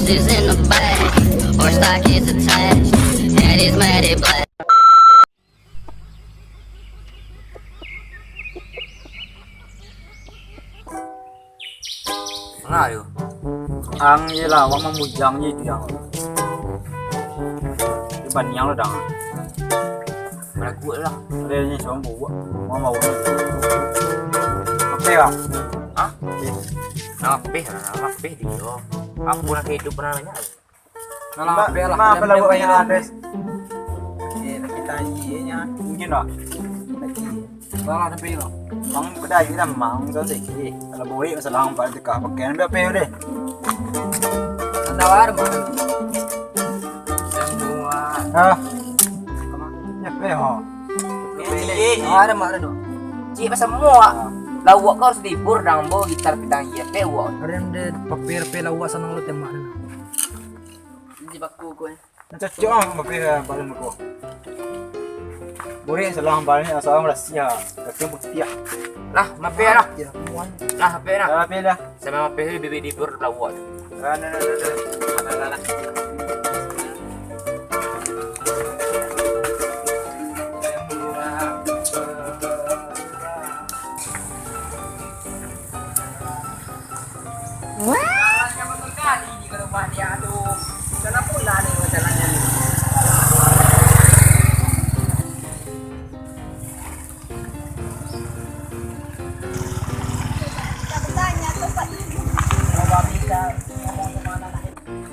is in the bag. Horse stock is attached. Head is matted black. Ngayo. Ang yelah wang memujang ye itu yang. Di banyang lah dah. Mana kuat lah. Ada ni semua buat. Mau. Apa ya? Hah? Nama peh dia. Aku nak hidup pernah nanya. Kalau apa lah. Apa lah buat banyak address. Kita nya mungkin lah. Kalau ada pe lah. Bang kedai kita mang so sih. Kalau boleh masalah hang pada dekat pakai ambil pe deh. Tawar mah. Semua. Ah. Ya pe ha. Ada mah ada. Cik pasal semua. Lawak kau harus dibur dang bo gitar pitang iya pe wa. Karen de papir pe lawa sanang lo tema na. Di baku ko. Cocok ang pe badan aku. Boleh salah hang badan asal hang rahsia. Tapi bukti ya. Lah, mape lah. Lah, mape lah. Apa pe dah? Sama mape bibi dibur lawak. Nah.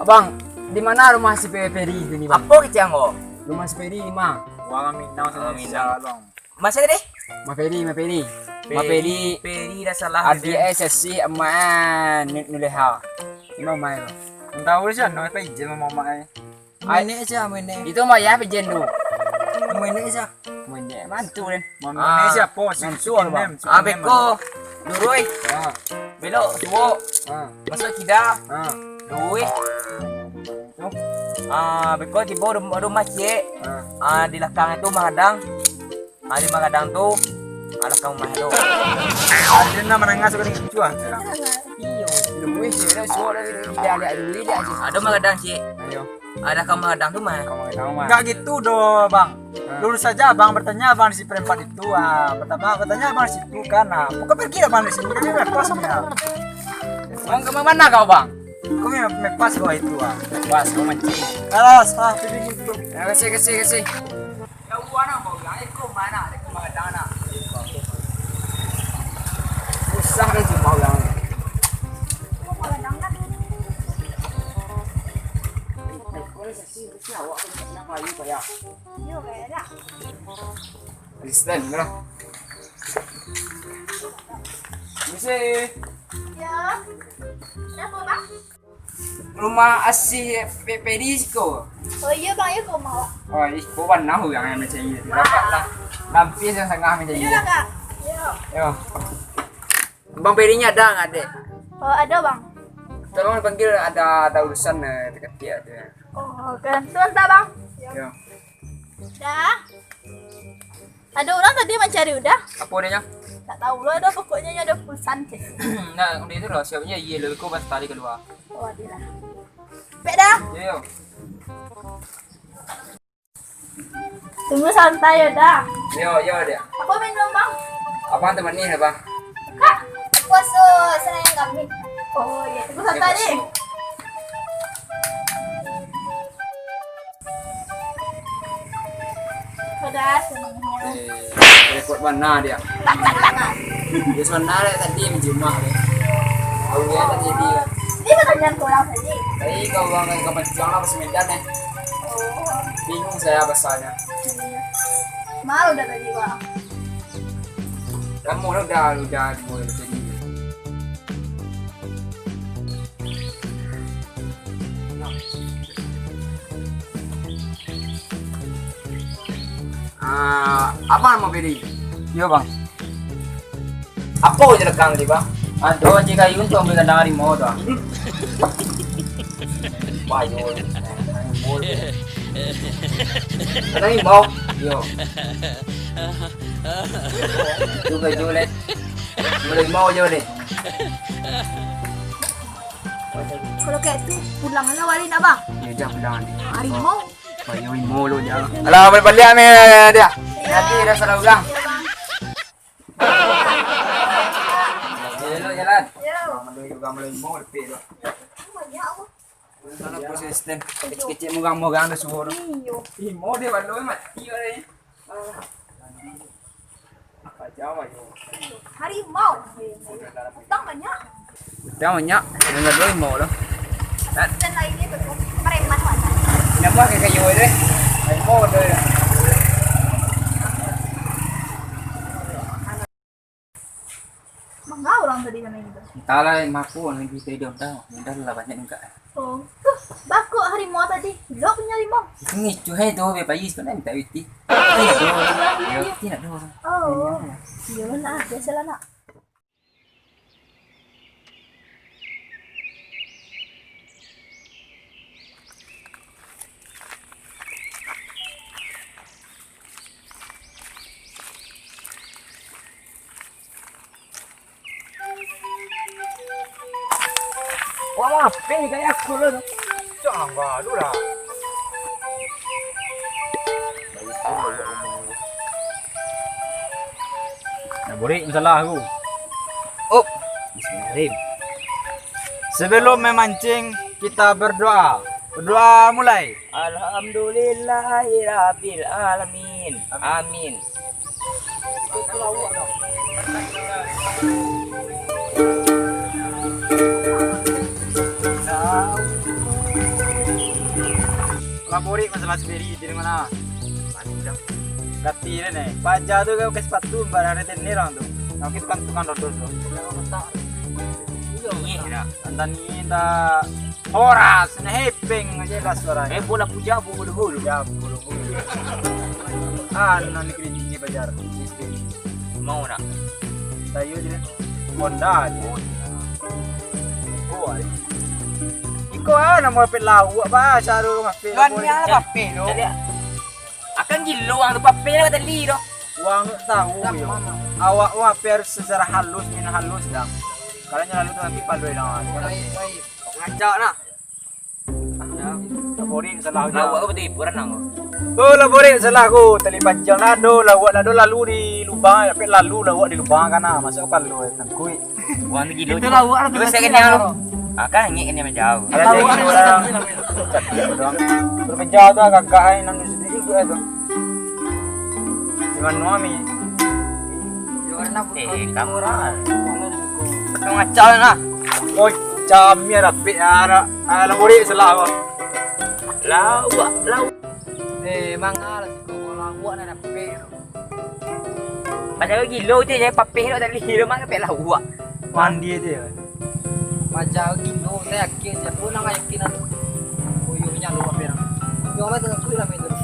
Abang, di mana rumah si Peri ini, Bang? Apa kita ngo? Rumah si Peri mah. Wang minang sana minang long. Masa tadi? Ma Peri. Peri dah salah. Adi SSC aman nuleha. Mau main lo. Tahu sih no pe izin mau mai. Main aja main. Itu mah ya pejen tu. Main aja. Main mantu den. Mau mai siapa? Mansuar, Bang. Beko. Duroi. Ah, Belok suwo. Masuk kida. Duit. Beko di bawah rumah cik. Di belakang itu menghadang. Di menghadang tu ada kamu mahalo. Ada nama nangis suka dengan cuan. iyo. Luwih sih, suara dia duit dia aja. Ada menghadang cik. Ayo. Ada kamu menghadang tu mah. Enggak gitu doh, Bang. Lurus saja Bang bertanya Bang di si perempat itu. Pertama bertanya Bang di situ kan. Pokoknya pergi lah Bang di sini. Kami mepas ya. Mau ke mana kau bang? Kami mepas kau itu. Pas kau mancing. Alas, pergi gitu. Kasih. Ya uana mau yang itu mana? Ada menghadang nak. Susah kan cuma orang. Listen lah. Bisa. Ya. Kenapa bang? Rumah asih Peri ko. Oh iya bang, ya kau mau? Oh, ko warna ho yang macam ini. Dapatlah. Lampi yang setengah macam ini. Iya kak. Iya. Yo. Bang Perinya ada nggak dek? Oh ada bang. Tolong panggil ada urusan dekat dia tu. Oh kan. Sebentar bang. Yo. Dah. Ada orang tadi mencari udah. Apa dia? Tak tahu lah, ada pokoknya ada pulsan cek. Nah, udah itu loh. Siapnya iya lebih ko pas tali keluar. Oh ada lah. Dah. Yo. Tunggu santai ya dah. Yo dia. Aku minum bang. Apa teman ni apa? Kak. Puasa senang kami. Oh iya. Tunggu santai ni. Sudah senang. Repot mana dia? Dia sana dia tadi menjumah dia. Tahu dia tadi dia. Ini pertanyaan korang tadi. Tadi kau bang ke Pejang lah pas Medan nih. Oh. Bingung saya pasalnya. Malu dah tadi bang. Kamu udah mulai jadi. Apa nama Peri? Yo Bang. Apa aja rekam tadi bang? Aduh, jika Yun tuh ambil kandang harimau tuh. Bayo. Kandang harimau. Yo. Juga julet. Harimau aja deh. Kalau kayak itu pulang lah wali nak bang. Ya jangan pulang ni. Harimau. Bayuin mulu jangan. Alah balik ni dia. Nanti dah salah ulang. Jalan jalan. Ya. Gambar mau lepek tu. Banyak aku. Salah persisten. Kecil-kecil mogang-mogang dah suruh. Iyo. Mau dia baloi mati orang ni. Apa jauh ayo. Harimau. Utang banyak. Dah banyak. Dengan doi mau dah. Dan lainnya betul. Preman mana? Nama kayu deh. Ai mau doi. Mengau orang tadi namanya itu. Entahlah mampu orang kita hidup tahu. Dah lah banyak juga. Oh, tuh bakok harimau tadi. Lo punya harimau. Ini cuai tu be bayi sebenarnya minta uti. Tidak dulu. Oh, iya lah, biasalah nak. Wah, apa ni kayak aku lah. Jangan baru lah. Nah, boleh salah aku. Oh, bismillahirrahmanirrahim. Sebelum memancing, kita berdoa. Berdoa mulai. Alhamdulillahirabbil alamin. Amin. Labori masalah sendiri di mana? Gati ni. Pajak tu kau kes sepatu barang reten ni orang tu. Kau kita kan tukang rotor tu. Iya. Anda ni dah horas, ni hepeng aja lah suara. Bola puja bulu hulu. Ya, bulu. Ah, nanti kerja ni bajar. Mau nak? Tayo je. Honda je. Oh, iko nama pelau apa caru mape. Kan ni apa pape lo? Akan gilo ang pape na tali do. Uang tahu yo. Awak mape harus secara halus, min halus dah. Kalau nyala halus nanti paloi dah. Baik. Ngacak na. Labori salah aku. Lawak betul hiburan ang. Oh, labori salah aku. Tali panjang lado, lawak lado lalu di lubang, tapi lalu lawak di lubang kana. Masuk paloi kan kui. Wang gilo. Itu lawak tu saya kenal. Akan ngik ni menjauh. Ada orang berpenjauh tu agak kain nang sedikit tu itu. Dengan mami. Kamu orang. Kau ngacau na. Oh, camnya rapi ara. Labori salah aku. Lawak. Mangal ko lawak na nape. Padahal gilo tu je pape lo tali lo mang pe lawak. Mandi dia. Majal gino na yakin siya po nang yakin ano. Uyo niya luwa pera. Yung may taga kuila may dito.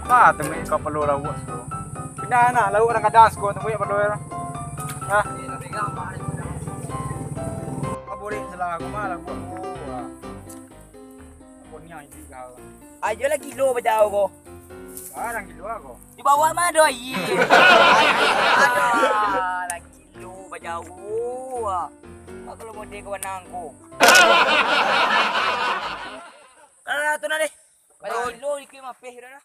Ah, temu kau perlu lawak tu. Pindah nak lawak nak dance ko temu perlu. Ha? Ni na bigang ma ni. Labori salah aku mah lawak. Aku ni yang tiga. Ayo lagi gilo bajau ko. Sekarang gitu aku. Di bawah mah doi. Aduh, lagi lu bajau. Kalau mau dia kawan aku. Tu na deh. Lu di kima peh dah.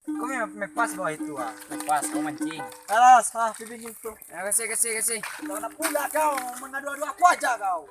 Kau me pas bawa itu ah. Pas kau mancing. Alas, ha, pipi itu. Kasih. Kau nak pula kau, mengadu-adu aku aja kau.